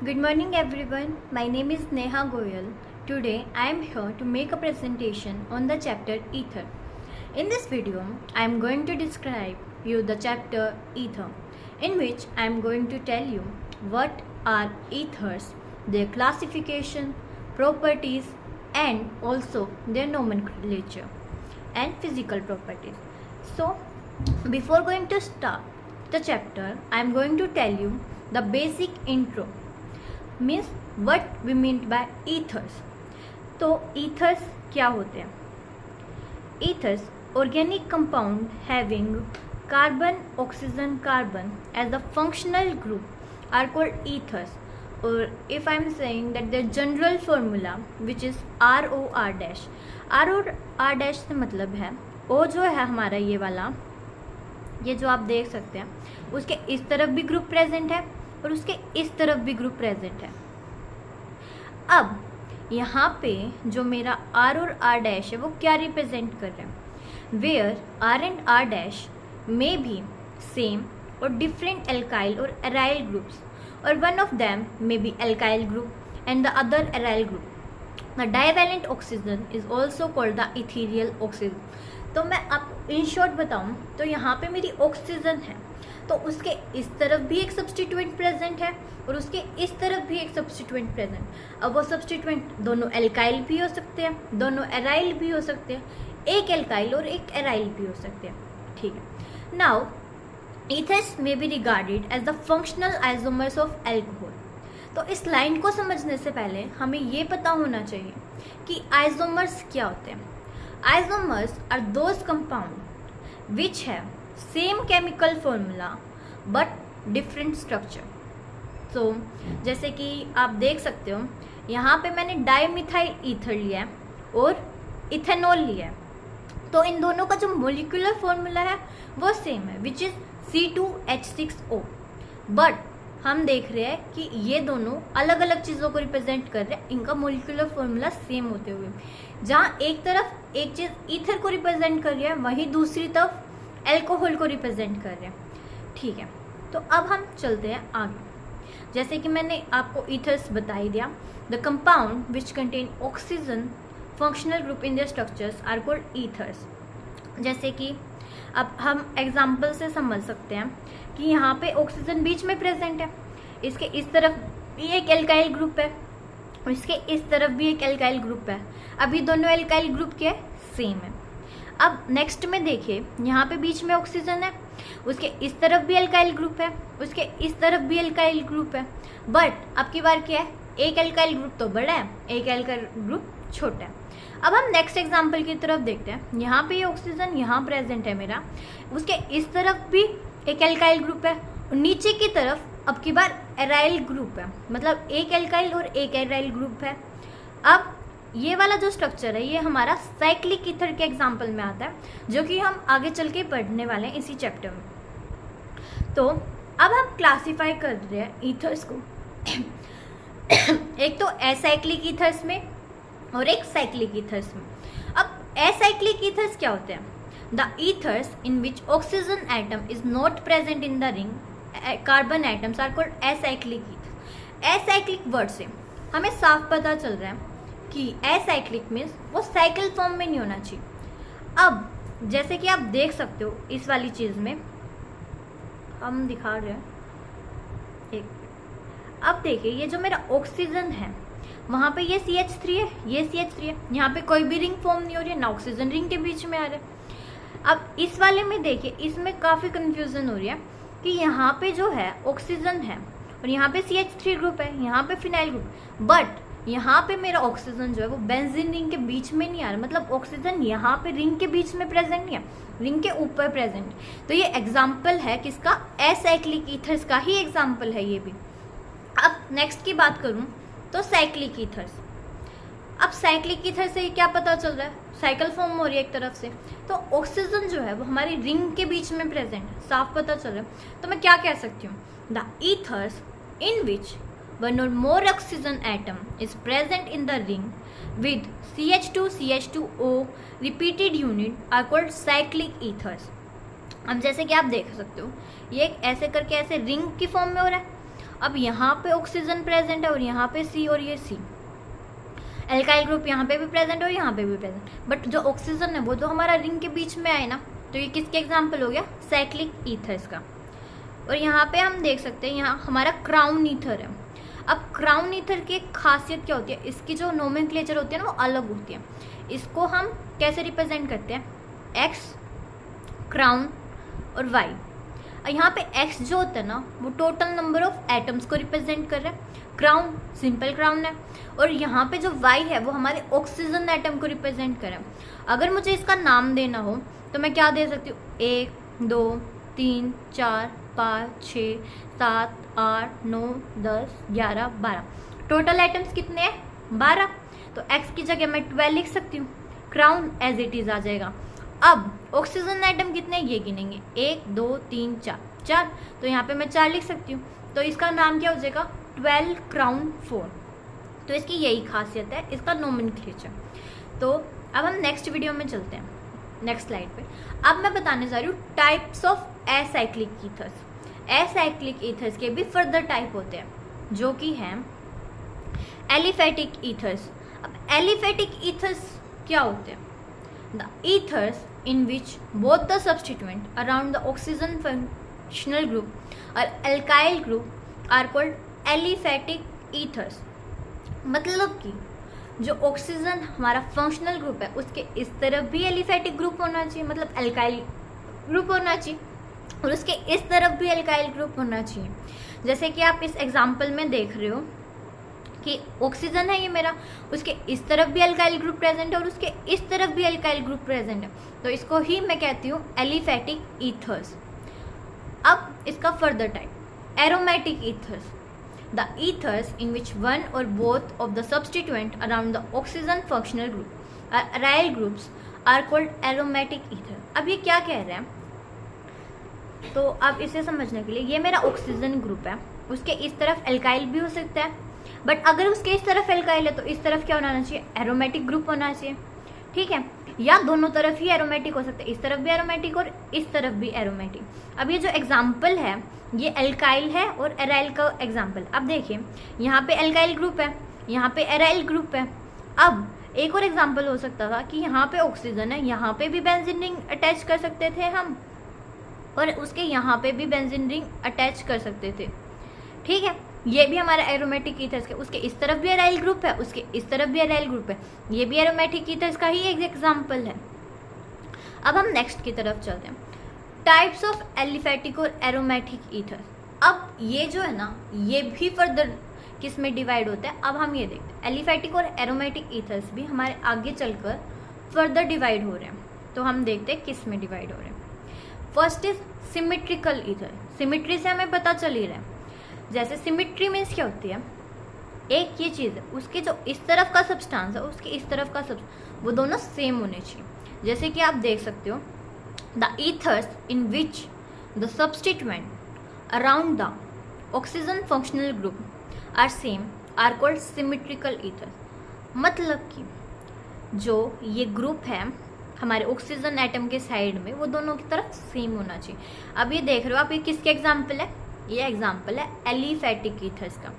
Good morning everyone. My name is Neha Goyal. Today I am here to make a presentation on the chapter Ether. In this video, I am going to describe you the chapter Ether, in which I am going to tell you what are ethers, their classification, properties and also their nomenclature and physical properties. So, before going to start the chapter, I am going to tell you the basic intro, means what we mean by ethers. तो ethers क्या होते हैं? Ethers, organic compound having carbon, oxygen, carbon as a functional group are called ethers. Or if I am saying that the general formula which is ROR dash, ROR dash से मतलब है O जो है हमारा ये वाला, ये जो आप देख सकते हैं, उसके इस तरफ भी ग्रुप प्रेजेंट है और उसके इस तरफ भी ग्रुप प्रेजेंट है. अब यहाँ पे जो मेरा R और R डैश है वो क्या रिप्रेजेंट कर रहे हैं? Where R and R dash में भी सेम और डिफरेंट एल्काइल और एराइल ग्रुप्स, और one of them may be alkyl group and the other aryl group. The divalent oxygen is also called the ethereal oxygen. तो मैं आपको in short बताऊँ तो यहाँ पे मेरी ऑक्सीजन है, तो उसके इस तरफ भी एक सब्स्टिट्यूएंट प्रेजेंट है और उसके इस तरफ भी एक सब्स्टिट्यूएंट प्रेजेंट. अब वो सब्स्टिट्यूएंट दोनों एल्काइल भी हो सकते हैं, दोनों एराइल भी हो सकते हैं, एक एल्काइल और एक एराइल भी हो सकते हैं. ठीक है. Now ethers may be regarded as the functional isomers of alcohol. तो इस लाइन को समझने से पहले हमें ये पता होना चाहिए कि आइसोमर्स क्या होते हैं. Isomers are those compound which have same chemical formula but different structure. So जैसे कि आप देख सकते हो यहाँ पे मैंने डाईमिथाइल ईथर लिया है और इथेनॉल लिया है, तो इन दोनों का जो मोलिकुलर फॉर्मूला है वो सेम है विच इज C2H6O. बट हम देख रहे हैं कि ये दोनों अलग अलग चीज़ों को रिप्रेजेंट कर रहे हैं, इनका मोलिकुलर फॉर्मूला सेम होते हुए. जहाँ एक तरफ एक चीज़ ईथर को रिप्रेजेंट कर रही है, वहीं दूसरी तरफ एल्कोहल को रिप्रेजेंट कर रहे हैं. ठीक है. तो अब हम चलते हैं आगे. जैसे कि मैंने आपको ईथर्स बता ही दिया. The compound which contain oxygen functional group in their structures are called ethers. जैसे कि अब हम एग्जाम्पल से समझ सकते हैं कि यहाँ पे ऑक्सीजन बीच में प्रेजेंट है, इसके इस तरफ भी एक एल्काइल ग्रुप है और इसके इस तरफ भी एक एल्काइल ग्रुप है. अभी दोनों एल्काइल ग्रुप के सेम है. अब नेक्स्ट में देखिए, यहाँ पे बीच में ऑक्सीजन है, उसके इस तरफ भी एल्काइल ग्रुप है, उसके इस तरफ भी एल्काइल ग्रुप है. बट अब की बार क्या है, एक एल्काइल ग्रुप तो बड़ा है, एक एल्काइल ग्रुप छोटा है. अब हम नेक्स्ट एग्जाम्पल की तरफ देखते हैं. यहाँ पे ये ऑक्सीजन यहाँ प्रेजेंट है मेरा, उसके इस तरफ भी एक एल्काइल ग्रुप है और नीचे की तरफ अब की बार एराइल ग्रुप है, मतलब एक एल्काइल और एक एराइल ग्रुप है. अब ये वाला जो स्ट्रक्चर है ये हमारा साइक्लिक ईथर के एग्जाम्पल में आता है, जो कि हम आगे चल के पढ़ने वाले हैं इसी चैप्टर में. तो अब हम क्लासीफाई कर रहे हैं ईथर्स को एक तो एसाइक्लिक ईथर्स में और एक साइक्लिक ईथर्स में. अब एसाइक्लिक ईथर्स क्या होते हैं? The ethers in which oxygen atom is not present in the ring, carbon atoms are called acyclic ethers. Acyclic word से हमें साफ पता चल रहा है कि एसाइक्लिक मीन्स वो साइकिल फॉर्म में नहीं होना चाहिए. अब जैसे कि आप देख सकते हो इस वाली चीज़ में हम दिखा रहे हैं एक. अब देखिए ये जो मेरा ऑक्सीजन है वहाँ पे ये CH3 है, ये CH3 है, यहाँ पे कोई भी रिंग फॉर्म नहीं हो रही है, ना ऑक्सीजन रिंग के बीच में आ रहा है. अब इस वाले में देखिए, इसमें काफ़ी कंफ्यूजन हो रही है कि यहाँ पे जो है ऑक्सीजन है और यहाँ पे CH3 ग्रुप है, यहाँ पे फिनाइल ग्रुप, बट यहाँ पे मेरा ऑक्सीजन जो है वो बेंजीन रिंग के बीच में नहीं आ रहा, मतलब ऑक्सीजन यहाँ पे रिंग के बीच में प्रेजेंट नहीं है, रिंग के ऊपर प्रेजेंट. तो ये एग्जाम्पल है किसका? एसाइक्लिक ईथर्स का ही एग्जाम्पल है ये भी. अब नेक्स्ट की बात करूँ तो साइक्लिक ईथर्स. अब साइक्लिक ईथर से क्या पता चल रहा है? साइकिल फॉर्म हो रही है एक तरफ से, तो ऑक्सीजन जो है वो हमारी रिंग के बीच में प्रेजेंट है, साफ पता चल रहा है. तो मैं क्या कह सकती हूँ? The ethers in which one or more oxygen atom is present in the ring with CH2 CH2O repeated unit are called cyclic ethers. अब जैसे कि आप देख सकते हो ये एक ऐसे करके ऐसे रिंग की फॉर्म में हो रहा है अब यहाँ पे ऑक्सीजन प्रेजेंट है और यहाँ पे सी और ये सी, एल्काइल ग्रुप यहाँ पे भी प्रेजेंट है और यहाँ पे भी प्रेजेंट, बट जो ऑक्सीजन है वो तो हमारा रिंग के बीच में आए ना, तो ये किसके एग्जाम्पल हो गया, साइक्लिक ईथर्स का। और यहाँ पे हम देख सकते हैं यहाँ हमारा क्राउन ईथर है। अब क्राउन ईथर की एक खासियत क्या होती है, इसकी जो नोमेनक्लेचर होती है ना वो अलग होती है। इसको हम कैसे रिप्रेजेंट करते हैं, एक्स, क्राउन और वाई। यहाँ पे एक्स जो होता है ना वो टोटल नंबर ऑफ एटम्स को रिप्रेजेंट कर रहा है, क्राउन सिंपल क्राउन है, और यहाँ पे जो वाई है वो हमारे ऑक्सीजन एटम को रिप्रेजेंट कर रहा है। अगर मुझे इसका नाम देना हो तो मैं क्या दे सकती हूँ, 1 2 3 4 5 6 7 8 9 10 11 12, टोटल एटम्स कितने हैं 12, तो एक्स की जगह मैं 12 लिख सकती हूँ, क्राउन एज इट इज आ जाएगा। अब ऑक्सीजन एटम कितने ये गिनेंगे, 1 2 3 4, तो यहाँ पे मैं 4 लिख सकती हूँ, तो इसका नाम क्या हो जाएगा 12 क्राउन 4। तो इसकी यही खासियत है, इसका नोमेनक्लेचर। तो अब हम नेक्स्ट वीडियो में चलते हैं, नेक्स्ट स्लाइड पे। अब मैं बताने जा रही हूँ types of acyclic ethers. Acyclic ethers के भी फर्दर टाइप होते हैं जो कि हैं एलिफेटिक ईथर्स। अब एलिफेटिक ईथर्स क्या होते हैं, the ethers in which both the substituent around the oxygen functional group or alkyl group are called aliphatic ethers। मतलब कि जो ऑक्सीजन हमारा फंक्शनल ग्रुप है उसके इस तरफ भी एलिफेटिक ग्रुप होना चाहिए, मतलब एल्काइल ग्रुप होना चाहिए, और उसके इस तरफ भी एल्काइल ग्रुप होना चाहिए। जैसे कि आप इस एग्जाम्पल में देख रहे हो कि ऑक्सीजन है ये मेरा, उसके इस तरफ भी एल्काइल ग्रुप प्रेजेंट है और उसके इस तरफ भी एल्काइल ग्रुप प्रेजेंट है, तो इसको ही मैं कहती हूँ एलिफेटिक ईथर्स। अब इसका further type aromatic ethers. The ethers in which one or both of the substituent around the oxygen functional group aryl groups are called aromatic ether. अब ये क्या कह रहे हैं, तो अब इसे समझने के लिए ये मेरा ऑक्सीजन ग्रुप है, उसके इस तरफ एल्काइल भी हो सकता है, बट अगर उसके इस तरफ एल्काइल है तो इस तरफ क्या होना चाहिए, एरोमेटिक ग्रुप होना चाहिए, ठीक है, या दोनों तरफ ही एरोमेटिक हो सकता है, इस तरफ भी एरोमेटिक और इस तरफ भी एरोमेटिक। अब ये जो एग्जाम्पल है ये एल्काइल है और एराइल का एग्जाम्पल। अब देखिए यहाँ पे एल्काइल ग्रुप है, यहाँ पे एराइल ग्रुप है। अब एक और एग्जाम्पल हो सकता था कि यहाँ पे ऑक्सीजन है, यहाँ पे भी बेंजीन रिंग अटैच कर सकते थे हम, और उसके यहाँ पे भी बेंजीन रिंग अटैच कर सकते थे, ठीक है। ये भी हमारा एरोमेटिक ईथर्स के, उसके इस तरफ भी एराइल ग्रुप है, उसके इस तरफ भी एराइल ग्रुप है, ये भी एरोमेटिक ईथर्स का ही एक एग्जाम्पल है। अब हम नेक्स्ट की तरफ चलते हैं, टाइप्स ऑफ एलिफेटिक और एरोमेटिक ईथर्स। अब ये जो है ना ये भी फर्दर किस में डिवाइड होता है, अब हम ये देखते हैं एलिफेटिक और एरोमेटिक ईथर्स भी हमारे आगे चलकर फर्दर डिवाइड हो रहे हैं, तो हम देखते हैं किस में डिवाइड हो रहे हैं। First is symmetrical ether. Symmetry से हमें पता चल ही रहा है, जैसे सिमेट्री मीन्स क्या होती है, एक ये चीज़ है उसके जो इस तरफ का सब्सटेंस है उसके इस तरफ का वो दोनों सेम होने चाहिए। जैसे कि आप देख सकते हो the ethers in which the substituent around the oxygen functional group are same are called symmetrical ethers. मतलब कि जो ये ग्रुप है हमारे ऑक्सीजन एटम के साइड में वो दोनों की तरफ सेम होना चाहिए। अब ये देख रहे हो आप, ये किसके एग्जाम्पल है, ये एग्जाम्पल है एलिफेटिक ईथर्स का,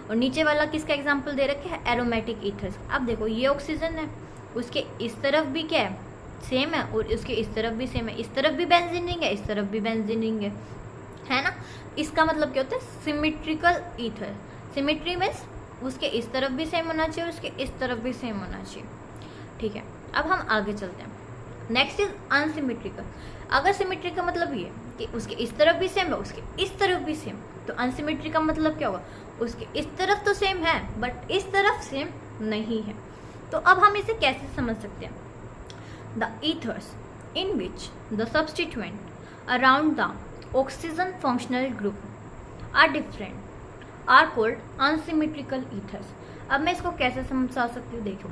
और नीचे वाला किसका एग्जाम्पल दे रखे है, एरोमेटिक ईथर्स। अब देखो ये ऑक्सीजन है, उसके इस तरफ भी क्या है, सेम है, और उसके इस तरफ भी सेम है, इस तरफ भी बेंजीन रिंग है, इस तरफ भी बेंजीन रिंग है ना। इसका मतलब क्या होता है, सिमेट्रिकल ईथर। सिमेट्री मीन्स उसके इस तरफ भी सेम होना चाहिए और उसके इस तरफ भी सेम होना चाहिए, ठीक है। अब हम आगे चलते हैं, नेक्स्ट इज अनसिमेट्रिकल। अगर सिमेट्री का मतलब ये कि उसके इस तरफ भी सेम है उसके इस तरफ भी सेम, तो अनसिमेट्री का मतलब क्या होगा, उसके इस तरफ तो सेम है बट इस तरफ सेम नहीं है। तो अब हम इसे कैसे समझ सकते हैं, the ethers in which the substituent around the oxygen functional group are different are called unsymmetrical ethers. अब मैं इसको कैसे समझा सकती हूँ, देखो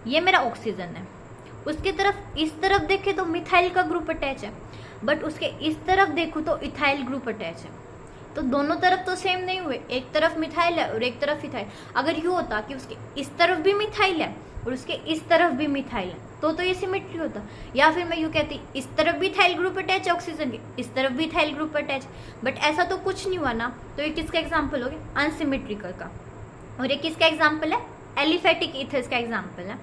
ये मेरा ऑक्सीजन है, उसके तरफ इस तरफ देखे तो मिथाइल का ग्रुप अटैच है, बट उसके इस तरफ देखो तो इथाइल ग्रुप अटैच है, तो दोनों तरफ तो सेम नहीं हुए, एक तरफ मिथाइल है और एक तरफ इथाइल। अगर यूँ होता कि उसके इस तरफ भी मिथाइल है और उसके इस तरफ भी मिथाइल है तो ये सिमेट्री होता। या फिर मैं यूँ कहती इस तरफ भी इथाइल ग्रुप अटैच है ऑक्सीजन के, इस तरफ भी इथाइल ग्रुप अटैच, बट ऐसा तो कुछ नहीं हुआ ना, तो ये किसका एग्जाम्पल हो गया, अनसिमेट्रिकल का। और ये किसका एग्जाम्पल है, एलिफेटिक ईथर्स का एग्जाम्पल है।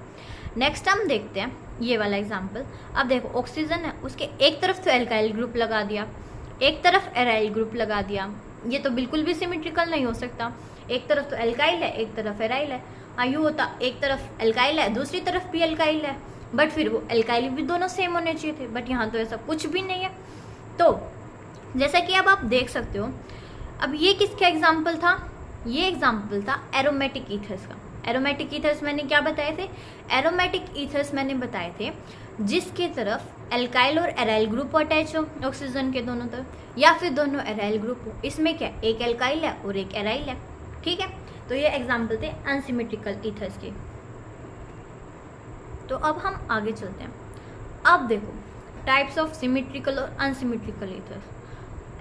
नेक्स्ट हम देखते हैं ये वाला एग्जाम्पल। अब देखो ऑक्सीजन है, उसके एक तरफ तो एल्काइल ग्रुप लगा दिया, एक तरफ एराइल ग्रुप लगा दिया, ये तो बिल्कुल भी सिमेट्रिकल नहीं हो सकता। एक तरफ तो एल्काइल है, एक तरफ एराइल है। हाँ यूँ होता एक तरफ एल्काइल है, दूसरी तरफ भी एल्काइल है, बट फिर वो एल्काइल भी दोनों सेम होने चाहिए थे, बट यहाँ तो ऐसा कुछ भी नहीं है। तो जैसा कि अब आप देख सकते हो, अब ये किसका एग्जाम्पल था, ये एग्जाम्पल था एरोमेटिक ईथर्स का। एरोमेटिक ईथर्स मैंने क्या बताए थे, एरोमेटिक ईथर्स मैंने बताए थे जिसके तरफ एल्काइल और एराइल ग्रुप अटैच हो ऑक्सीजन के दोनों तरफ, या फिर दोनों एराइल ग्रुप हो। इसमें क्या एक एल्काइल है और एक एराइल है, ठीक है। तो ये एग्जाम्पल थे अनसिमेट्रिकल ईथर्स के। तो अब हम आगे चलते हैं। अब देखो टाइप्स ऑफ सिमेट्रिकल और अनसिमेट्रिकल ईथर्स,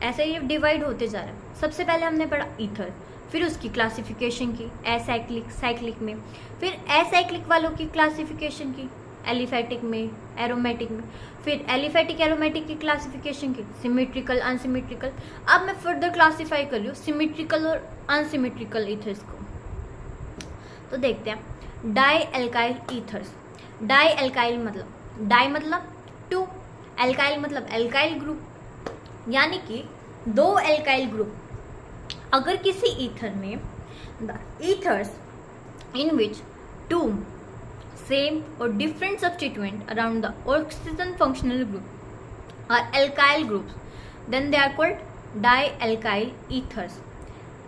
ऐसे ये डिवाइड होते जा रहे हैं। सबसे पहले हमने पढ़ा ईथर, फिर उसकी क्लासिफिकेशन की एसाइक्लिक, साइक्लिक में, फिर एसाइक्लिक वालों की क्लासिफिकेशन की एलिफेटिक में, एरोमेटिक में, फिर एलिफेटिक एरोमेटिक की क्लासिफिकेशन की सिमेट्रिकल, अनसिमेट्रिकल। अब मैं फर्दर क्लासीफाई कर रही हूँ सिमेट्रिकल और अनसिमेट्रिकल ईथर्स को। तो देखते हैं di alkyl ethers. Di alkyl मतलब डाई मतलब टू, एल्काइल मतलब एल्काइल ग्रुप, यानी कि दो एल्काइल ग्रुप। अगर किसी ईथर में the ethers in which two same और different substituent around the oxygen functional group are alkyl groups, then they are called di alkyl ethers.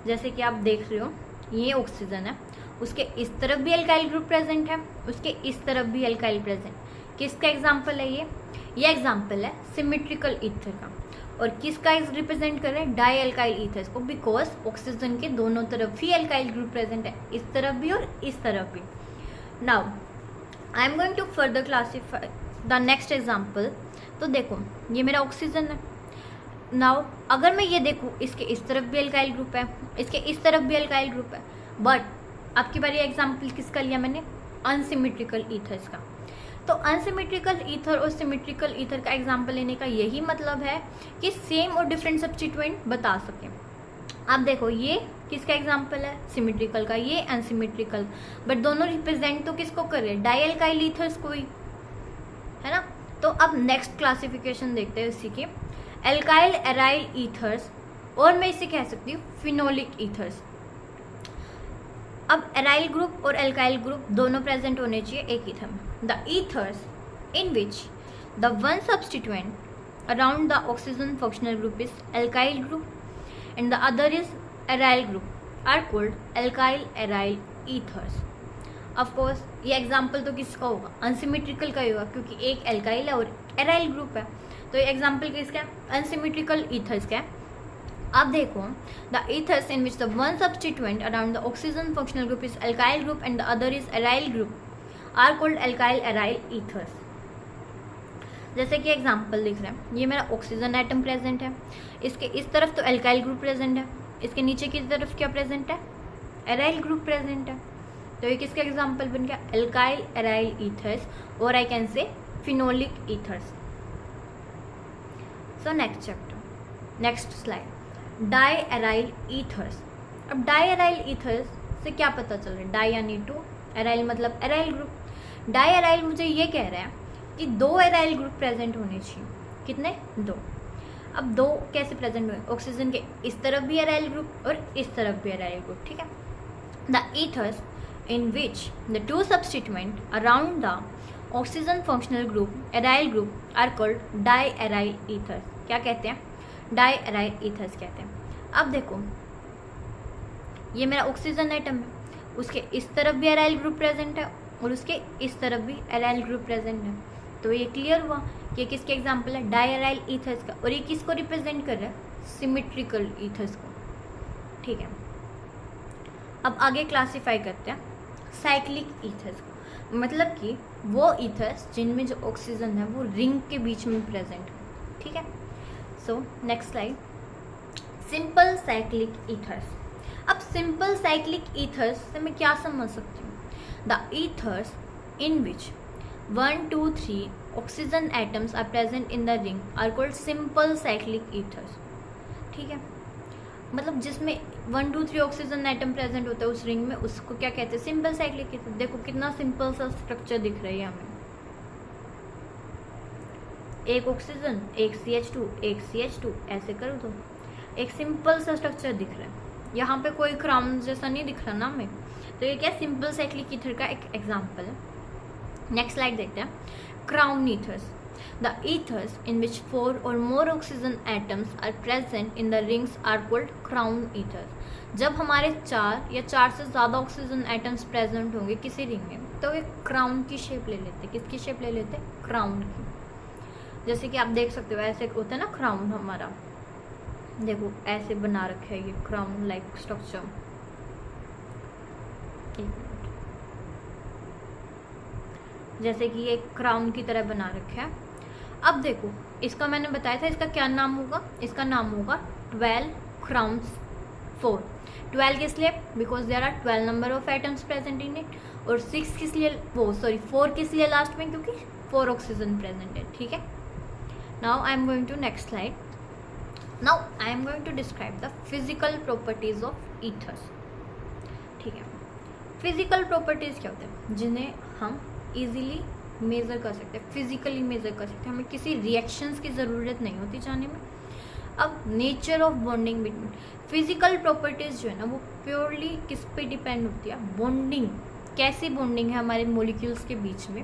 जैसे कि आप देख रहे हो ये ऑक्सीजन है, उसके इस तरफ भी एल्काइल ग्रुप प्रेजेंट है, उसके इस तरफ भी एल्काइल प्रेजेंट। किसका एग्जाम्पल है ये एग्जाम्पल है सिमेट्रिकल ईथर का। और किसका रिप्रेजेंट कर रहे हैं, डाई एल्काइल ईथर्स को, बिकॉज ऑक्सीजन के दोनों तरफ ही एल्काइल ग्रुप प्रेजेंट है, इस तरफ भी और इस तरफ भी। Now I am going to further classify the next example. तो देखो ये मेरा ऑक्सीजन है। नाउ अगर मैं ये देखूँ इसके इस तरफ भी एल्काइल ग्रुप है, इसके इस तरफ भी एल्काइल ग्रुप है, बट अब की बार ये एग्जाम्पल किसका लिया मैंने, अनसिमेट्रिकल ईथर्स का। तो अनसिमेट्रिकल ईथर और सिमेट्रिकल ईथर का एग्जाम्पल लेने का यही मतलब है कि सेम और डिफरेंट सब्स्टिट्यूएंट बता सकें। आप देखो ये किसका एग्जाम्पल है, सिमेट्रिकल का, ये अनसिमेट्रिकल, बट दोनों रिप्रेजेंट तो किसको कर रहे हैं, डाई एल्काइल ईथर्स को ही, है ना। तो अब नेक्स्ट क्लासिफिकेशन देखते हैं इसी की, एल्काइल एराइल ईथर्स, और मैं इसे कह सकती हूँ फिनोलिक ईथर्स। अब एराइल ग्रुप और एल्काइल ग्रुप दोनों प्रेजेंट होने चाहिए एक ईथर में। The ethers in which the one substituent around the oxygen functional group is alkyl group and the other is aryl group are called alkyl aryl ethers. Of course ये example तो किसका होगा, unsymmetrical का ही होगा, क्योंकि एक alkyl है और एराइल ग्रुप है। तो ये एग्जाम्पल किसका है, अनसिमेट्रिकल ईथर्स का है। अब देखो the ethers in which the one substituent around the oxygen functional group is alkyl group and the other is aryl group are called alkyl aryl ethers. जैसे कि एग्जाम्पल लिख रहे हैं, ये मेरा ऑक्सीजन एटम प्रेजेंट है, इसके इस तरफ तो एल्काइल ग्रुप प्रेजेंट है, इसके नीचे की तरफ क्या प्रेजेंट है, एराइल ग्रुप प्रेजेंट है। तो ये किसका एग्जाम्पल बन गया, एल्काइल एराइल ईथर्स, और I can say phenolic ethers. So next chapter, next slide, di aryl ethers. अब डाई एराइल ईथर्स से क्या पता चल रहा है, डाई यानी टू, एराइल मतलब एराइल ग्रुप। डाई एराइल मुझे ये कह रहा है कि दो एराइल ग्रुप प्रेजेंट होने चाहिए, कितने, दो। अब दो कैसे प्रेजेंट हुए, ऑक्सीजन के इस तरफ भी एराइल ग्रुप और इस तरफ भी एराइल ग्रुप, ठीक है। The ethers in which the two substituent around the oxygen functional group aryl group are called di aryl ethers. क्या कहते हैं, डाई एराइल ईथर्स कहते हैं। अब देखो ये मेरा ऑक्सीजन एटम है, उसके इस तरफ भी एराइल ग्रुप प्रेजेंट है और उसके इस तरफ भी एराइल ग्रुप प्रेजेंट है। तो ये क्लियर हुआ कि किसके एग्जाम्पल है, डाई एराइल ईथर्स का, और ये किसको रिप्रेजेंट कर रहा है, सिमेट्रिकल ईथर्स को, ठीक है। अब आगे क्लासीफाई करते हैं साइक्लिक ईथर्स को, मतलब कि वो ईथर्स जिनमें जो ऑक्सीजन है वो रिंग के बीच में प्रेजेंट है, ठीक है। So next slide, simple cyclic ethers. अब सिंपल साइक्लिक ईथर्स से मैं क्या समझ सकती हूँ, the ethers in which 1, 2, 3 oxygen atoms are present in the ring are called simple cyclic ethers. ठीक है, मतलब जिसमें 1, 2, 3 ऑक्सीजन एटम प्रेजेंट होता है उस रिंग में, उसको क्या कहते हैं? Simple cyclic ether. देखो कितना सिंपल सा स्ट्रक्चर दिख रहा है हमें. एक ऑक्सीजन, एक CH2, एक CH2, ऐसे कर दो, एक सिंपल सा स्ट्रक्चर दिख रहा है. यहाँ पे कोई क्राउन जैसा नहीं दिख रहा ना हमें. तो ये क्या सिंपल साइक्लिक ईथर का एक एग्जाम्पल है. नेक्स्ट स्लाइड देखते हैं. Crown ethers. The ethers in which 4 or more oxygen atoms are present in the rings are called crown ethers. जब हमारे 4 या 4 से ज़्यादा ऑक्सीजन एटम्स प्रेजेंट होंगे किसी रिंग में तो ये क्राउन की शेप ले लेते हैं. किसकी शेप ले लेते हैं? क्राउन की. जैसे कि आप देख सकते हो ऐसे होता है ना क्राउन हमारा. देखो ऐसे बना रखा है ये क्राउन लाइक स्ट्रक्चर. जैसे कि ये क्राउन की तरह बना रखा है. अब देखो इसका मैंने बताया था इसका क्या नाम होगा. इसका नाम होगा 12 क्राउन्स 4. 12 किस लिए? Because there are 12 number of atoms present in it. और 6 किस लिए? 4 किस लिए लास्ट में? क्योंकि 4 ऑक्सीजन प्रेजेंट है. ठीक है. Now I am going to next slide. Now I am going to describe the physical properties of ethers. ठीक है. फिजिकल प्रॉपर्टीज क्या होते हैं? जिन्हें हम इजीली मेज़र कर सकते हैं, फिजिकली मेज़र कर सकते हैं. हमें किसी रिएक्शंस की ज़रूरत नहीं होती जाने में. अब nature of bonding between. Physical properties जो है ना वो प्योरली किस पे डिपेंड होती है? बॉन्डिंग. कैसी बॉन्डिंग है हमारे मॉलिक्यूल्स के बीच में,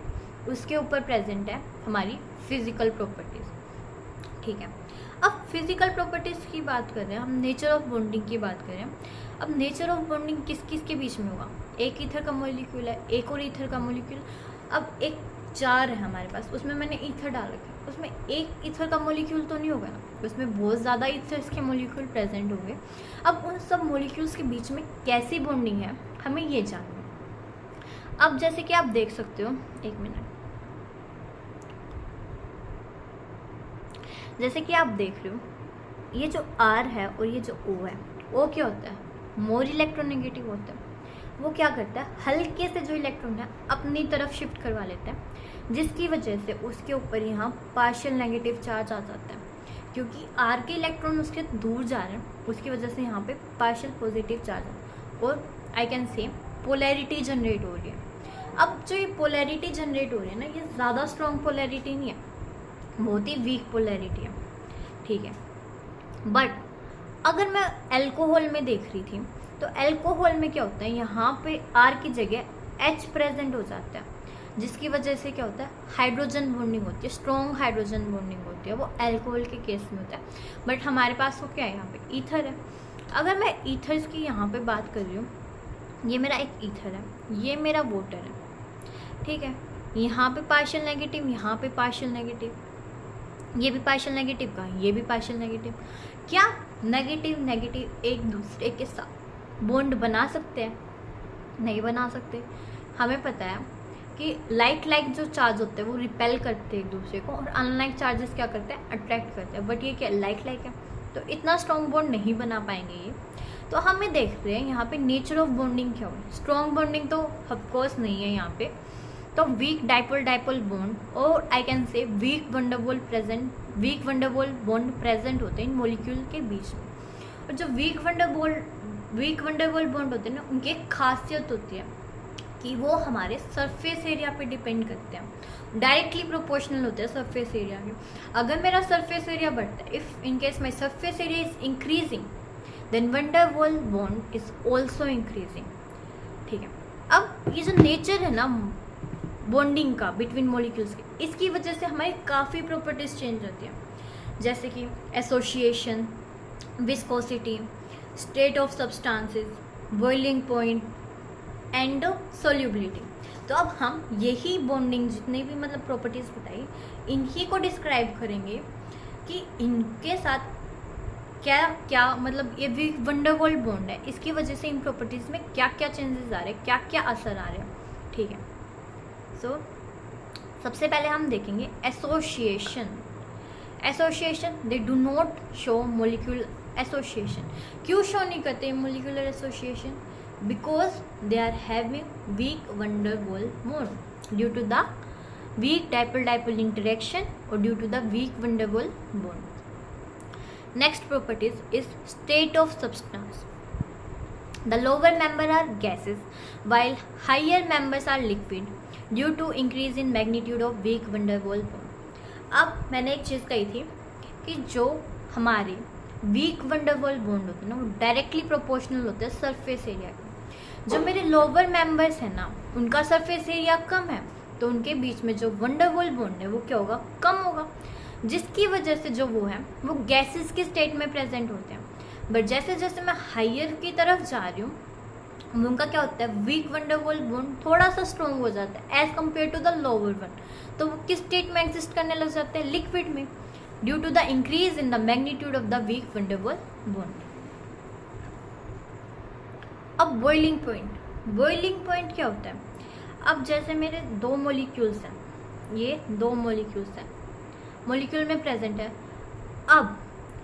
उसके ऊपर प्रेजेंट है हमारी फिजिकल प्रॉपर्टीज़. ठीक है. अब फिजिकल प्रॉपर्टीज़ की बात कर रहे हैं हम, नेचर ऑफ बॉन्डिंग की बात कर रहे हैं. अब नेचर ऑफ बॉन्डिंग किस किस के बीच में होगा? एक ईथर का मॉलिक्यूल है, एक और ईथर का मॉलिक्यूल. अब एक जार है हमारे पास, उसमें मैंने ईथर डाल रखा है. उसमें एक ईथर का मॉलिक्यूल तो नहीं होगा ना, उसमें बहुत ज़्यादा ईथर्स के मॉलिक्यूल प्रेजेंट होंगे. अब उन सब मॉलिक्यूल्स के बीच में कैसी बॉन्डिंग है हमें ये जानना है. अब जैसे कि आप देख सकते हो, एक मिनट, जैसे कि आप देख रहे हो ये जो R है और ये जो O है, O क्या होता है? मोर इलेक्ट्रोनेगेटिव होता है. वो क्या करता है? हल्के से जो इलेक्ट्रॉन है अपनी तरफ शिफ्ट करवा लेता है, जिसकी वजह से उसके ऊपर यहाँ पार्शियल नेगेटिव चार्ज आ जाता है. क्योंकि R के इलेक्ट्रॉन उसके दूर जा रहे हैं, उसकी वजह से यहाँ पे पार्शियल पॉजिटिव चार्ज है और आई कैन से पोलैरिटी जनरेट हो रही है. अब जो ये पोलैरिटी जनरेट हो रही है ना, ये ज़्यादा स्ट्रॉन्ग पोलैरिटी नहीं है, बहुत ही वीक पोलैरिटी है. ठीक है. बट अगर मैं एल्कोहल में देख रही थी तो एल्कोहल में क्या होता है? यहाँ पे R की जगह H प्रेजेंट हो जाता है, जिसकी वजह से क्या होता है? हाइड्रोजन बॉन्डिंग होती है, स्ट्रॉन्ग हाइड्रोजन बॉन्डिंग होती है. वो एल्कोहल के केस में होता है. बट हमारे पास वो क्या है? यहाँ पे ईथर है. अगर मैं ईथर्स की यहाँ पे बात कर रही हूँ, ये मेरा एक ईथर है, ये मेरा वाटर है. ठीक है. यहाँ पे पार्शियल नेगेटिव, यहाँ पे पार्शियल नेगेटिव, ये भी पार्शियल नेगेटिव का, ये भी पार्शियल नेगेटिव. क्या नेगेटिव नेगेटिव एक दूसरे के साथ बॉन्ड बना सकते हैं? नहीं बना सकते. हमें पता है कि लाइक जो चार्ज होते हैं वो रिपेल करते हैं एक दूसरे को, और अनलाइक चार्जेस क्या करते हैं? अट्रैक्ट करते हैं. बट ये क्या लाइक है, तो इतना स्ट्रॉन्ग बॉन्ड नहीं बना पाएंगे ये. तो हमें देख रहे हैं यहाँ पे नेचर ऑफ बॉन्डिंग क्या हो. स्ट्रॉन्ग बॉन्डिंग तो ऑफकोर्स नहीं है यहाँ पे. तो वीक डाइपोल बॉन्ड और I can say weak van der Waals bond present होते हैं इन मॉलिक्यूल के बीच में. और जो वीक वंडरवॉल बॉन्ड होते हैं ना, उनकी एक खासियत होती है कि वो हमारे सरफेस एरिया पे डिपेंड करते हैं, डायरेक्टली प्रोपोर्शनल होते हैं सरफेस एरिया के. अगर मेरा सरफेस एरिया बढ़ता है, if in case my surface area is increasing, then van der Waals bond is also increasing. ठीक है. अब ये जो नेचर है ना बॉन्डिंग का बिटवीन मॉलिक्यूल्स के, इसकी वजह से हमारी काफ़ी प्रॉपर्टीज चेंज होती हैं, जैसे कि association, viscosity, state of substances, boiling point and solubility. तो अब हम यही बॉन्डिंग जितने भी मतलब प्रॉपर्टीज बताई, इन्हीं को डिस्क्राइब करेंगे कि इनके साथ क्या क्या मतलब ये भी वंडरवॉल बॉन्ड है, इसकी वजह से इन प्रॉपर्टीज में क्या क्या चेंजेस आ रहे हैं, क्या क्या असर आ रहे हैं. ठीक है. सो सबसे पहले हम देखेंगे association. They do not show molecule association. क्यों शो नहीं करते molecular association? because they are having weak van der Waals bond due to the weak dipole-dipole interaction or due to the weak van der Waals bond. Next properties is state of substance. The lower member are gases while higher members are liquid due to increase in magnitude of weak van der Waals bond. अब मैंने एक चीज़ कही थी कि जो हमारे weak van der Waals bond होते हैं ना वो डायरेक्टली प्रोपोर्शनल होते हैं सरफेस एरिया के। जो मेरे लोअर मेंबर्स हैं ना उनका सरफेस एरिया कम है तो उनके बीच में जो van der Waals बॉन्ड है वो क्या होगा, कम होगा, जिसकी वजह से जो वो है वो गैसेस के स्टेट में प्रेजेंट होते हैं। बट जैसे जैसे मैं हायर की तरफ जा रही हूँ उनका क्या होता है, weak van der Waals bond थोड़ा सा स्ट्रॉन्ग हो जाता है as compare to the lower one. तो वो किस स्टेट में एग्जिस्ट करने लग जाते हैं, लिक्विड में, due to the increase in the magnitude of the weak van der Waals bond. अब बॉइलिंग पॉइंट, बॉइलिंग पॉइंट क्या होता है, अब जैसे मेरे दो मोलिक्यूल्स हैं, ये दो मोलिक्यूल्स हैं, मोलिक्यूल में प्रेजेंट है, अब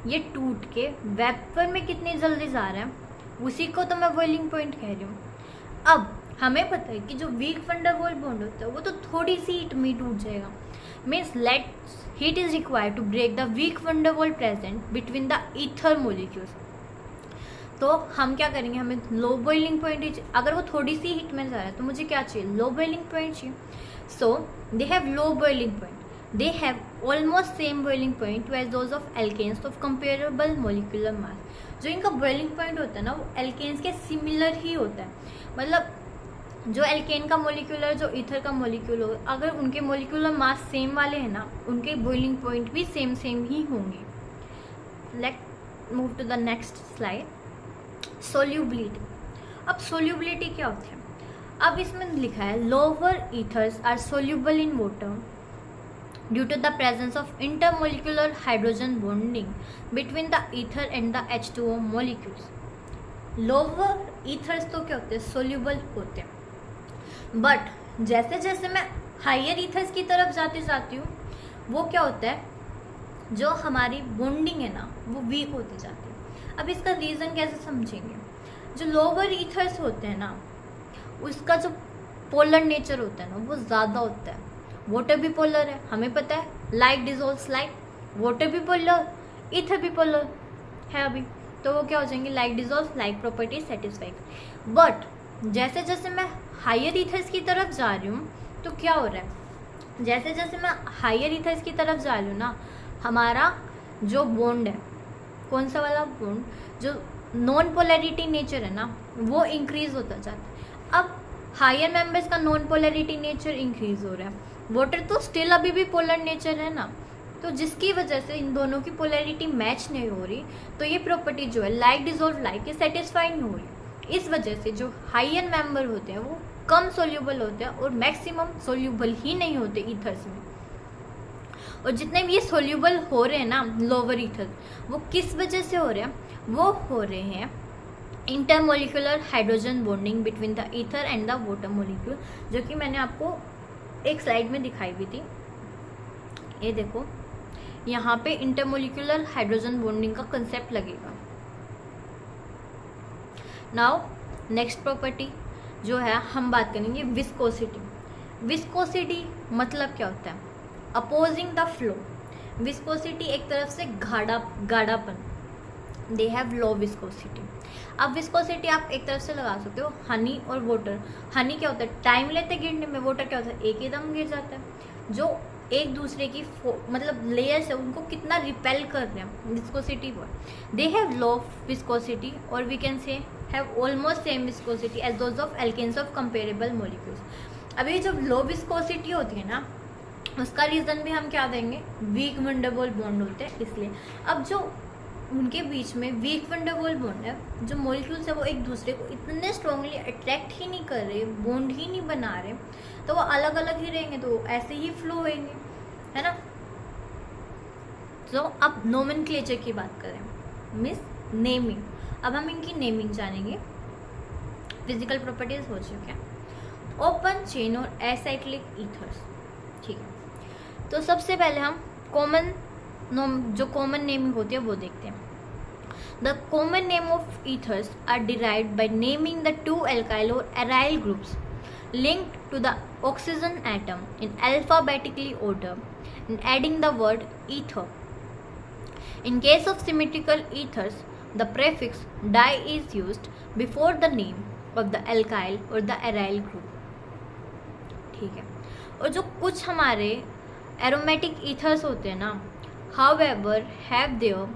ये टूट के वेपर में कितनी जल्दी जा रहा है उसी को तो मैं बॉइलिंग पॉइंट कह रही हूँ। अब हमें पता है कि जो weak van der Waals bond होता है वो तो थोड़ी सी हीट में टूट जाएगा, means let heat is required to break the weak van der Waals present between the ether molecules. तो हम क्या करेंगे, हमें लो बॉइलिंग पॉइंट, अगर वो थोड़ी सी हीट में जा रहा है तो मुझे क्या चाहिए, लो बॉइलिंग पॉइंट चाहिए। So they have low boiling point, they have almost same boiling point as those of alkanes of comparable molecular mass। जो इनका boiling point होता है ना वो alkanes के similar ही होता है, मतलब जो alkane का molecular जो ether का molecule हो, अगर उनके molecular mass same वाले हैं ना उनके boiling point भी same ही होंगे। Let's move to the next slide। solubility। अब solubility क्या होता है, अब इसमें लिखा है lower ethers are soluble in water due to the presence of intermolecular hydrogen bonding between the ether and the H2O molecules। lower ethers तो क्या होते हैं, soluble होते हैं, बट जैसे जैसे मैं higher ethers की तरफ जाती हूँ वो क्या होता है, जो हमारी बॉन्डिंग है ना वो वीक होती जाती है। अब इसका रीज़न कैसे समझेंगे, जो लोअर ईथर्स होते हैं ना उसका जो पोलर नेचर होता है ना वो ज़्यादा होता है। वाटर भी पोलर है, हमें पता है, लाइक डिजोल्व्स लाइक, वाटर भी पोलर, ईथर भी पोलर है अभी, तो वो क्या हो जाएंगे, like dissolve like property satisfied. But जैसे जैसे मैं हायर ईथर्स की तरफ जा रही हूँ तो क्या हो रहा है, जैसे जैसे मैं हायर ईथर्स की तरफ जा रही हूँ ना हमारा जो बॉन्ड है, कौन सा वाला बॉन्ड, जो नॉन पोलैरिटी नेचर है ना वो इंक्रीज होता जाता है। अब हायर मेंबर्स का नॉन पोलैरिटी नेचर इंक्रीज हो रहा है, वाटर तो स्टिल अभी भी पोलर नेचर है ना, तो जिसकी वजह से इन दोनों की पोलैरिटी मैच नहीं हो रही, तो ये प्रॉपर्टी जो है लाइक डिजोल्व लाइक के सेटिस्फाई नहीं हो रही। इस वजह से जो हायर मेंबर होते हैं वो कम सोल्यूबल होते हैं और मैक्सिमम सोल्यूबल ही नहीं होते ईथर्स में। और जितने भी ये सोल्यूबल हो रहे हैं ना लोअर ईथर, वो किस वजह से हो रहे हैं, वो हो रहे हैं intermolecular hydrogen bonding between the ether and the water molecule, जो कि मैंने आपको एक स्लाइड में दिखाई भी थी। ये देखो यहाँ पे इंटरमोलिकुलर हाइड्रोजन बॉन्डिंग का कंसेप्ट लगेगा। नाउ नेक्स्ट प्रॉपर्टी जो है हम बात करेंगे विस्कोसिटी। विस्कोसिटी मतलब क्या होता है, अपोजिंग द फ्लो। विस्कोसिटी एक तरफ से गाढ़ापन, दे हैव लो विस्कोसिटी। अब विस्कोसिटी आप एक तरफ से लगा सकते हो हनी और वाटर। हनी क्या होता है, टाइम लेते गिरने में, वाटर क्या होता है, एक ही दम गिर जाता है। जो एक दूसरे की मतलब लेयर्स है उनको कितना रिपेल कर रहे हैं विस्कोसिटी पर, दे हैव लो विस्कोसिटी और we can say have almost same viscosity as those of alkanes of comparable molecules. अभी जब लो विस्कोसिटी होती है ना उसका रीज़न भी हम क्या देंगे, weak van der Waals bond होते हैं इसलिए। अब जो उनके बीच में weak van der Waals bond है, जो मॉलिक्यूल्स है वो एक दूसरे को इतने स्ट्रांगली अट्रैक्ट ही नहीं कर रहे, बॉन्ड ही नहीं बना रहे, तो वो अलग अलग ही रहेंगे, तो ऐसे ही फ्लो होंगे, है ना। तो अब नोमेनक्लेचर की बात करें, मीन्स नेमिंग। अब हम इनकी नेमिंग जानेंगे। फिजिकल प्रॉपर्टीज हो चुके हैं। ओपन चेन और एसाइक्लिक ईथर्स, ठीक है। तो सबसे पहले हम कॉमन जो कॉमन नेमिंग होती है वो देखते हैं। The common name of ethers are derived by naming the two alkyl or aryl groups linked to the oxygen atom in alphabetically order and adding the word ether. In case of symmetrical ethers, the prefix di is used before the name of the alkyl or the aryl group. ठीक है. और जो कुछ हमारे aromatic ethers होते हैं ना, however have their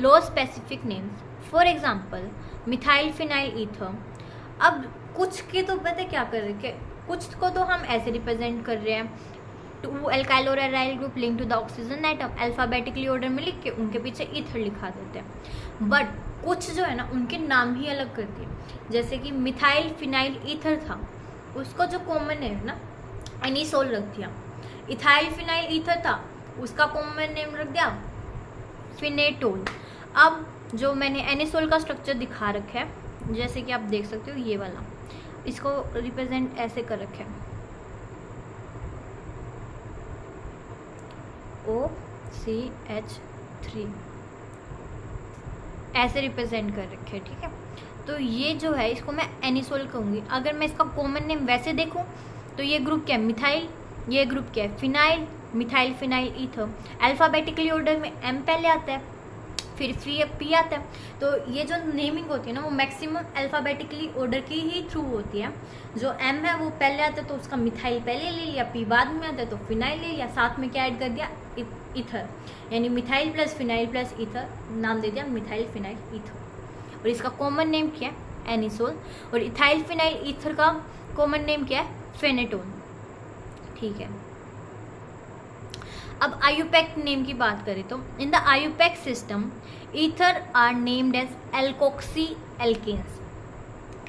low specific names. For example, methyl phenyl ether. अब कुछ के तो पता क्या कर रहे हैं, कुछ को तो हम ऐसे रिप्रेजेंट कर रहे हैं, टू एल्काइल और aryl group link to the oxygen atom, alphabetically order में लिख के उनके पीछे ईथर लिखा देते हैं. बट कुछ जो है ना उनके नाम ही अलग करती है. जैसे कि मिथाइल फिनाइल ईथर था, उसको जो कॉमन नेम ना एनिसोल रख दिया. इथाइल फिनाइल ईथर था, उसका कॉमन नेम रख दिया फिनेटोल. अब जो मैंने एनिसोल का स्ट्रक्चर दिखा रखा है, जैसे कि आप देख सकते हो ये वाला, इसको रिप्रेजेंट ऐसे कर रखा है, OCH3 ऐसे रिप्रेजेंट कर रखे हैं. ठीक है, तो ये जो है इसको मैं एनिसोल कहूँगी. अगर मैं इसका कॉमन नेम वैसे देखूँ तो ये ग्रुप क्या है, मिथाइल. ये ग्रुप क्या है, phenyl. Methyl phenyl ether. Alphabetically order में M पहले आता है, फिर P आता है. तो ये जो नेमिंग होती है ना वो मैक्सिमम अल्फाबेटिकली ऑर्डर की ही थ्रू होती है. जो M है वो पहले आता है तो उसका मिथाइल पहले ले लिया, P बाद में आता है तो फिनाइल ले लिया, साथ में क्या ऐड कर दिया, ईथर. यानी methyl plus phenyl plus ether, नाम दे दिया मिथाइल फिनाइल ईथर. और इसका कॉमन नेम क्या है, एनिसोल. और इथाइल फिनाइल ईथर का कॉमन नेम क्या है, फेनेटोन. ठीक है. अब आयुपैक नेम की बात करें तो in the IUPAC system ether are named as alkoxy alkanes.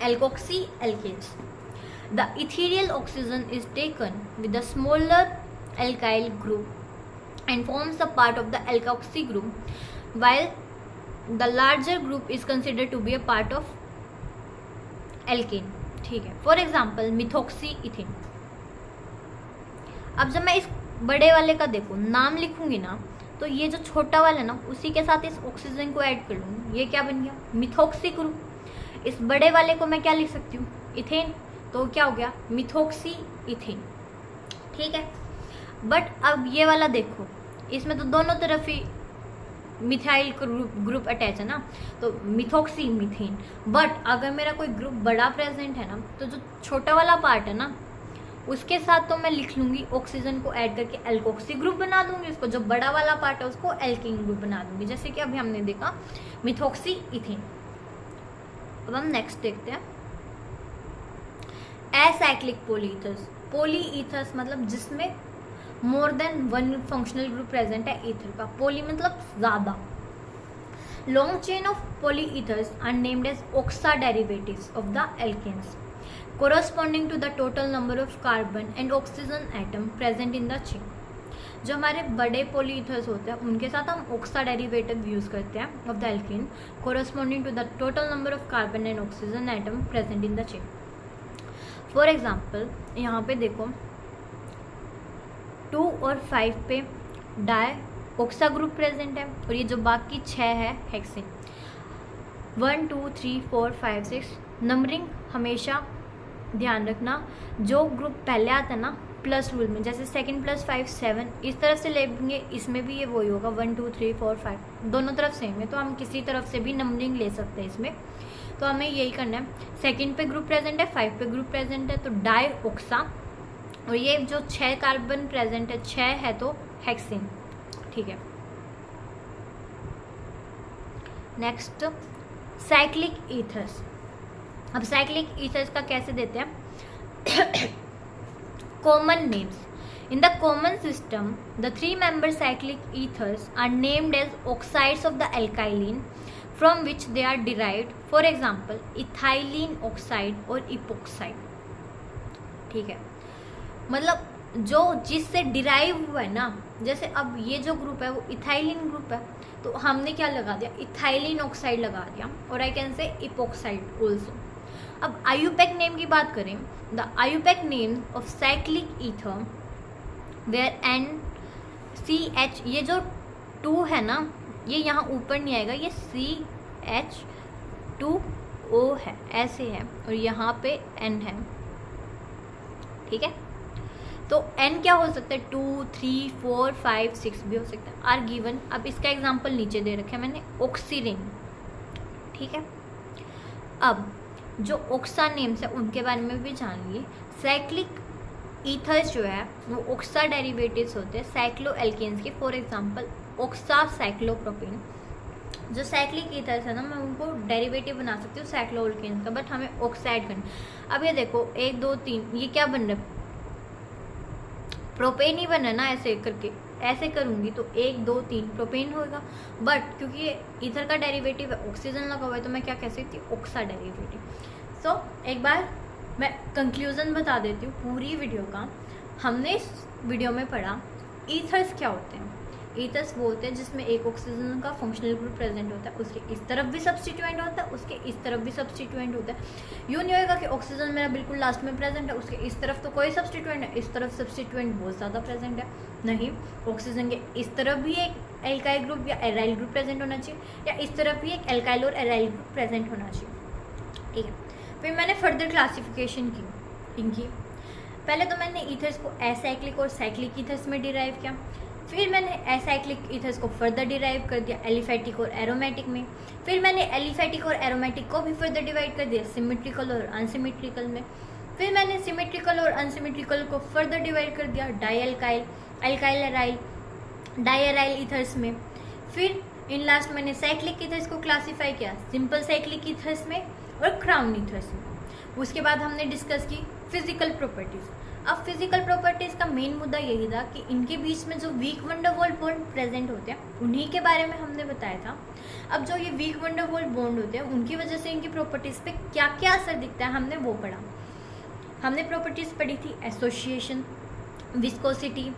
Alkoxy alkanes. The ethereal oxygen is taken with the smaller alkyl group and forms a part of the alkoxy group, while the larger group is considered to be a part of alkane. ठीक है. For example methoxy ethane. अब जब मैं इस बड़े वाले का देखो नाम लिखूंगी ना, तो ये जो छोटा वाला ना उसी के साथ इस ऑक्सीजन को ऐड कर लूँगी, ये क्या बन गया, मिथोक्सी ग्रुप. इस बड़े वाले को मैं क्या लिख सकती हूँ, इथेन. तो क्या हो गया, मिथोक्सी इथेन. ठीक है. बट अब ये वाला देखो, इसमें तो दोनों तरफ ही मिथाइल ग्रुप अटैच है ना, तो मिथोक्सी मीथेन. बट अगर मेरा कोई ग्रुप बड़ा प्रेजेंट है ना, तो जो छोटा वाला पार्ट है ना उसके साथ तो मैं लिख लूँगी ऑक्सीजन को ऐड करके एल्कोक्सी ग्रुप बना दूंगी, उसको जो बड़ा वाला पार्ट है उसको एल्कीन ग्रुप बना दूंगी. जैसे कि अभी हमने देखा मिथोक्सी इथेन. अब हम नेक्स्ट देखते हैं एसाइक्लिक पॉलीईथर्स. पॉलीईथर्स मतलब जिसमें more than one functional group present है ईथर का. पॉली मतलब ज्यादा. Long chain of polyethers are named as oxa derivatives of the alkanes corresponding to the total number of carbon and oxygen atom present in the chain. जो हमारे बड़े पॉलीईथर्स होते हैं उनके साथ हम ऑक्सा डेरिवेटिव यूज करते हैं of the alkene corresponding to the total number of carbon and oxygen atom present in the chain. For example यहाँ पे देखो 2 और 5 पे डाई ऑक्सा ग्रुप प्रेजेंट है, और ये जो बाकी 6 है हेक्सेन. 1 2 3 4 5 6 नंबरिंग हमेशा ध्यान रखना. जो ग्रुप पहले आता है ना प्लस रूल में, जैसे 2 + 5 7, इस तरफ से लेंगे, इसमें भी ये वही होगा 1 2 3 4 5, दोनों तरफ सेम है, तो हम किसी तरफ से भी नंबरिंग ले सकते हैं इसमें. तो हमें यही करना है. 2 पे ग्रुप प्रेजेंट है, 5 पे ग्रुप प्रेजेंट है तो डाई ऑक्सा, और ये जो 6 कार्बन प्रेजेंट है 6 है तो हेक्सेन. ठीक है. Next cyclic ethers. अब साइक्लिक ईथर्स का कैसे देते हैं, common names. In the common system the 3-member cyclic ethers are named as oxides of the alkyline from which they are derived. For example, ethylene oxide और epoxide. ठीक है. मतलब जो जिससे डिराइव हुआ है ना, जैसे अब ये जो ग्रुप है वो इथाइलिन ग्रुप है, तो हमने क्या लगा दिया, इथाइलिन ऑक्साइड लगा दिया, और I can say epoxide also. अब आयुपैक नेम की बात करें, the IUPAC name of cyclic ether where NCH, ये जो 2 है ना ये यहाँ ऊपर नहीं आएगा, ये H2O है, ऐसे है, और यहाँ पे N है, ठीक है। तो N क्या हो सकता है, 2, 3, 4, 5, 6 भी हो सकता है, आर गिवन। अब इसका एग्जाम्पल नीचे दे रखा है मैंने, ऑक्सीरिन, ठीक है। अब जो ऑक्सा नेम्स है उनके बारे में भी जान लिए। साइक्लिक ईथर्स जो है वो ऑक्सा डेरिवेटिव्स होते हैं साइक्लो एल्केन्स के, फॉर एग्जांपल ऑक्सा साइक्लोप्रोपेन। जो साइक्लिक ईथर्स है ना, मैं उनको डेरिवेटिव बना सकती हूँ साइक्लो एल्केन्स का, बट हमें ऑक्साइड करना। अब ये देखो 1, 2, 3, ये क्या बन रहा है, प्रोपेन ही बना ना, ऐसे करके ऐसे करूँगी तो 1, 2, 3 प्रोपेन होगा, बट क्योंकि ये ईथर का डेरिवेटिव है, ऑक्सीजन लगा हुआ है, तो मैं क्या कह सकती हूँ, ऑक्सा डेरिवेटिव। सो एक बार मैं कंक्लूजन बता देती हूँ पूरी वीडियो का। हमने इस वीडियो में पढ़ा ईथर्स क्या होते हैं। ईथर्स वो होते हैं जिसमें एक ऑक्सीजन का फंक्शनल ग्रुप प्रेजेंट होता है, उसके इस तरफ भी सब्स्टिट्यूएंट होता है, उसके इस तरफ भी सब्स्टिट्यूएंट होता है। यूँ नहीं होगा कि ऑक्सीजन मेरा बिल्कुल लास्ट में प्रेजेंट है, उसके इस तरफ तो कोई सब्स्टिट्यूएंट है, इस तरफ सब्स्टिट्यूएंट बहुत ज़्यादा प्रेजेंट है। नहीं, ऑक्सीजन के इस तरफ भी एक एल्काइल ग्रुप या एराइल ग्रुप प्रेजेंट होना चाहिए, या इस तरफ भी एक एल्काइल और एराइल ग्रुप प्रेजेंट होना चाहिए, ठीक है। फिर मैंने फर्दर क्लासिफिकेशन की इनकी। पहले तो मैंने ईथर्स को एसाइक्लिक और साइक्लिक ईथर्स में डिराइव किया, फिर मैंने एसाइक्लिक ईथर्स को फर्दर डिराइव कर दिया एलिफैटिक और एरोमेटिक में, फिर मैंने एलिफैटिक और एरोमेटिक को भी फर्दर डिवाइड कर दिया सिमेट्रिकल और अनसिमेट्रिकल में, फिर मैंने सिमेट्रिकल और अनसिमेट्रिकल को फर्दर डिवाइड कर दिया डाइएल्काइल, एल्काइल एराइल, डाइएराइल ईथर्स में, फिर इन लास्ट मैंने साइक्लिक ईथर्स को क्लासीफाई किया सिंपल साइक्लिक ईथर्स में और क्राउन ईथर्स में। उसके बाद हमने डिस्कस की फिजिकल प्रॉपर्टीज़। अब फिजिकल प्रॉपर्टीज़ का मेन मुद्दा यही था कि इनके बीच में जो वीक वंडरवॉल बॉन्ड प्रेजेंट होते हैं उन्हीं के बारे में हमने बताया था। अब जो ये वीक वंडरवॉल बॉन्ड होते हैं उनकी वजह से इनकी प्रॉपर्टीज़ पे क्या क्या असर दिखता है हमने वो पढ़ा। हमने प्रॉपर्टीज़ पढ़ी थी association, viscosity,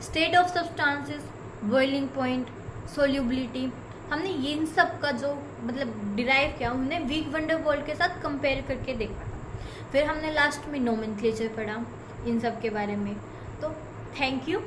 state of substances, boiling point, solubility. हमने इन सब का जो मतलब डिराइव किया हमने वीक वंडरवॉल के साथ कंपेयर करके देखा। फिर हमने लास्ट में नोमेनक्लेचर पढ़ा इन सब के बारे में। तो थैंक यू।